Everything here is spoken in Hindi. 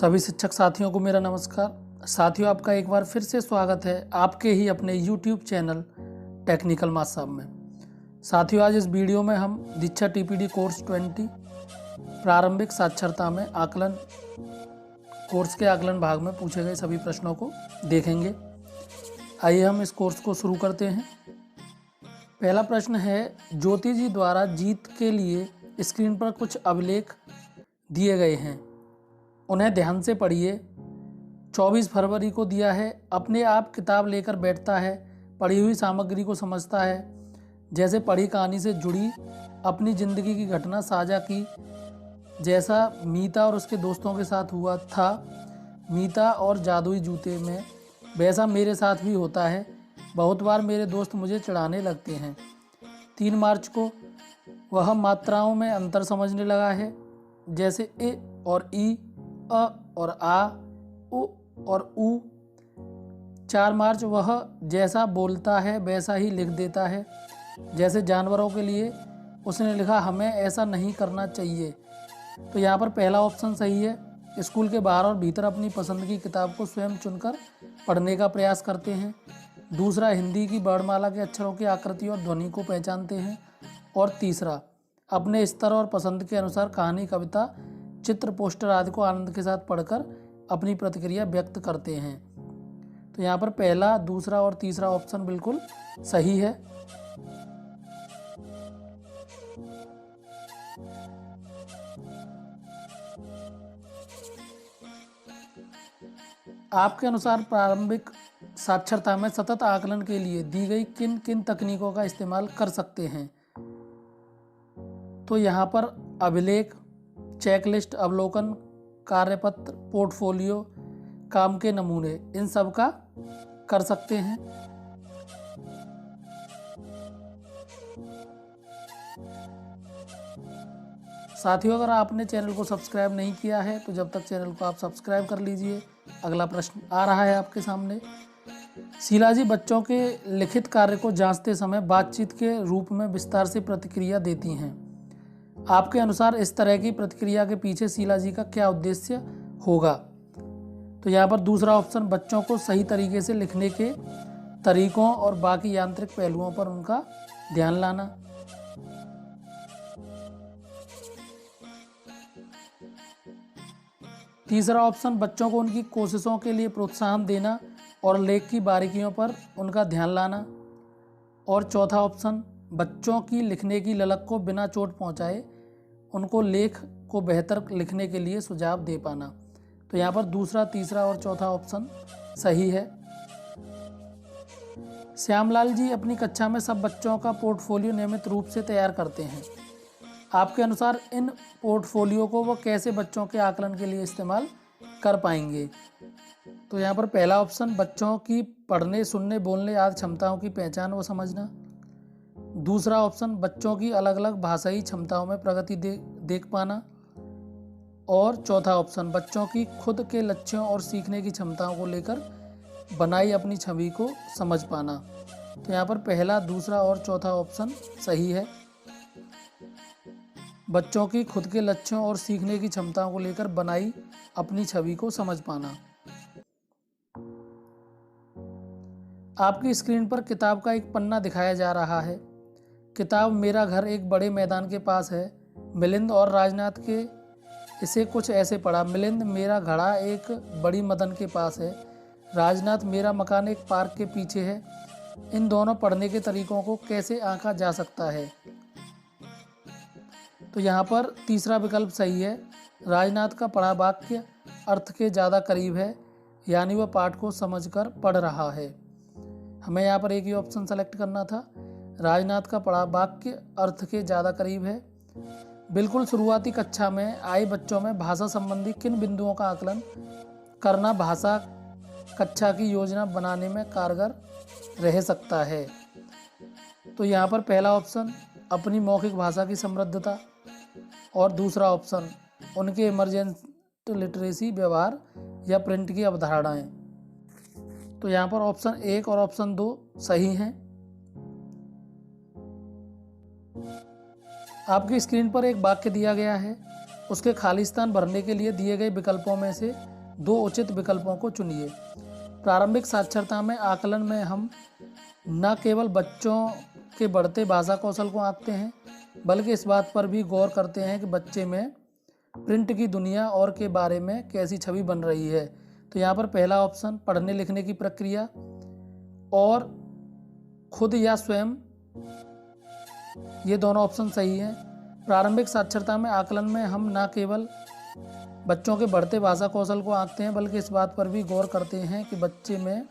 सभी शिक्षक साथियों को मेरा नमस्कार। साथियों, आपका एक बार फिर से स्वागत है आपके ही अपने YouTube चैनल टेक्निकल मास साहब में। साथियों, आज इस वीडियो में हम दीक्षा TPD कोर्स 20 प्रारंभिक साक्षरता में आकलन कोर्स के आकलन भाग में पूछे गए सभी प्रश्नों को देखेंगे। आइए हम इस कोर्स को शुरू करते हैं। पहला प्रश्न है, ज्योति जी द्वारा जीत के लिए स्क्रीन पर कुछ अभिलेख दिए गए हैं, उन्हें ध्यान से पढ़िए। 24 फरवरी को दिया है। अपने आप किताब लेकर बैठता है, पढ़ी हुई सामग्री को समझता है, जैसे पढ़ी कहानी से जुड़ी अपनी ज़िंदगी की घटना साझा की, जैसा मीता और उसके दोस्तों के साथ हुआ था मीता और जादुई जूते में, वैसा मेरे साथ भी होता है। बहुत बार मेरे दोस्त मुझे चिढ़ाने लगते हैं। 3 मार्च को वह मात्राओं में अंतर समझने लगा है, जैसे ए और ई, अ और आ, उ और ऊ। 4 मार्च वह जैसा बोलता है वैसा ही लिख देता है, जैसे जानवरों के लिए उसने लिखा, हमें ऐसा नहीं करना चाहिए। तो यहाँ पर पहला ऑप्शन सही है। स्कूल के बाहर और भीतर अपनी पसंद की किताब को स्वयं चुनकर पढ़ने का प्रयास करते हैं। दूसरा, हिंदी की वर्णमाला के अक्षरों की आकृति और ध्वनि को पहचानते हैं। और तीसरा, अपने स्तर और पसंद के अनुसार कहानी, कविता, चित्र, पोस्टर आदि को आनंद के साथ पढ़कर अपनी प्रतिक्रिया व्यक्त करते हैं। तो यहाँ पर पहला, दूसरा और तीसरा ऑप्शन बिल्कुल सही है। आपके अनुसार प्रारंभिक साक्षरता में सतत आकलन के लिए दी गई किन किन तकनीकों का इस्तेमाल कर सकते हैं? तो यहाँ पर अभिलेख, चेकलिस्ट, अवलोकन, कार्यपत्र, पोर्टफोलियो, काम के नमूने, इन सब का कर सकते हैं। साथियों, अगर आपने चैनल को सब्सक्राइब नहीं किया है तो जब तक चैनल को आप सब्सक्राइब कर लीजिए। अगला प्रश्न आ रहा है आपके सामने। शीलाजी बच्चों के लिखित कार्य को जांचते समय बातचीत के रूप में विस्तार से प्रतिक्रिया देती हैं। आपके अनुसार इस तरह की प्रतिक्रिया के पीछे शीलाजी का क्या उद्देश्य होगा? तो यहाँ पर दूसरा ऑप्शन, बच्चों को सही तरीके से लिखने के तरीकों और बाकी यांत्रिक पहलुओं पर उनका ध्यान लाना। तीसरा ऑप्शन, बच्चों को उनकी कोशिशों के लिए प्रोत्साहन देना और लेख की बारीकियों पर उनका ध्यान लाना। और चौथा ऑप्शन, बच्चों की लिखने की ललक को बिना चोट पहुंचाए उनको लेख को बेहतर लिखने के लिए सुझाव दे पाना। तो यहाँ पर दूसरा, तीसरा और चौथा ऑप्शन सही है। श्यामलाल जी अपनी कक्षा में सब बच्चों का पोर्टफोलियो नियमित रूप से तैयार करते हैं। आपके अनुसार इन पोर्टफोलियो को वो कैसे बच्चों के आकलन के लिए इस्तेमाल कर पाएंगे? तो यहाँ पर पहला ऑप्शन, बच्चों की पढ़ने, सुनने, बोलने आदि क्षमताओं की पहचान व समझना। दूसरा ऑप्शन, बच्चों की अलग अलग भाषाई क्षमताओं में प्रगति देख पाना। और चौथा ऑप्शन, बच्चों की खुद के लक्ष्यों और सीखने की क्षमताओं को लेकर बनाई अपनी छवि को समझ पाना। तो यहाँ पर पहला, दूसरा और चौथा ऑप्शन सही है। बच्चों की खुद के लक्ष्यों और सीखने की क्षमताओं को लेकर बनाई अपनी छवि को समझ पाना। आपकी स्क्रीन पर किताब का एक पन्ना दिखाया जा रहा है। किताब मेरा घर एक बड़े मैदान के पास है। मिलिंद और राजनाथ के इसे कुछ ऐसे पढ़ा। मिलिंद, मेरा घड़ा एक बड़ी मदन के पास है। राजनाथ, मेरा मकान एक पार्क के पीछे है। इन दोनों पढ़ने के तरीकों को कैसे आंका जा सकता है? तो यहाँ पर तीसरा विकल्प सही है। राजनाथ का पढ़ा वाक्य अर्थ के ज़्यादा करीब है, यानी वह पाठ को समझकर पढ़ रहा है। हमें यहाँ पर एक ही ऑप्शन सेलेक्ट करना था। राजनाथ का पढ़ा वाक्य अर्थ के ज़्यादा करीब है। बिल्कुल शुरुआती कक्षा में आए बच्चों में भाषा संबंधी किन बिंदुओं का आकलन करना भाषा कक्षा की योजना बनाने में कारगर रह सकता है? तो यहाँ पर पहला ऑप्शन, अपनी मौखिक भाषा की समृद्धता। और दूसरा ऑप्शन, उनके इमरजेंट लिटरेसी व्यवहार या प्रिंट की अवधारणाएं। तो यहाँ पर ऑप्शन 1 और ऑप्शन 2 सही हैं। आपकी स्क्रीन पर एक वाक्य दिया गया है, उसके खाली स्थान भरने के लिए दिए गए विकल्पों में से दो उचित विकल्पों को चुनिए। प्रारंभिक साक्षरता में आकलन में हम न केवल बच्चों के बढ़ते भाषा कौशल को आंकते हैं, बल्कि इस बात पर भी गौर करते हैं कि बच्चे में प्रिंट की दुनिया और के बारे में कैसी छवि बन रही है। तो यहाँ पर पहला ऑप्शन पढ़ने लिखने की प्रक्रिया और खुद या स्वयं, ये दोनों ऑप्शन सही हैं। प्रारंभिक साक्षरता में आकलन में हम न केवल बच्चों के बढ़ते भाषा कौशल को आंकते हैं, बल्कि इस बात पर भी गौर करते हैं कि बच्चे में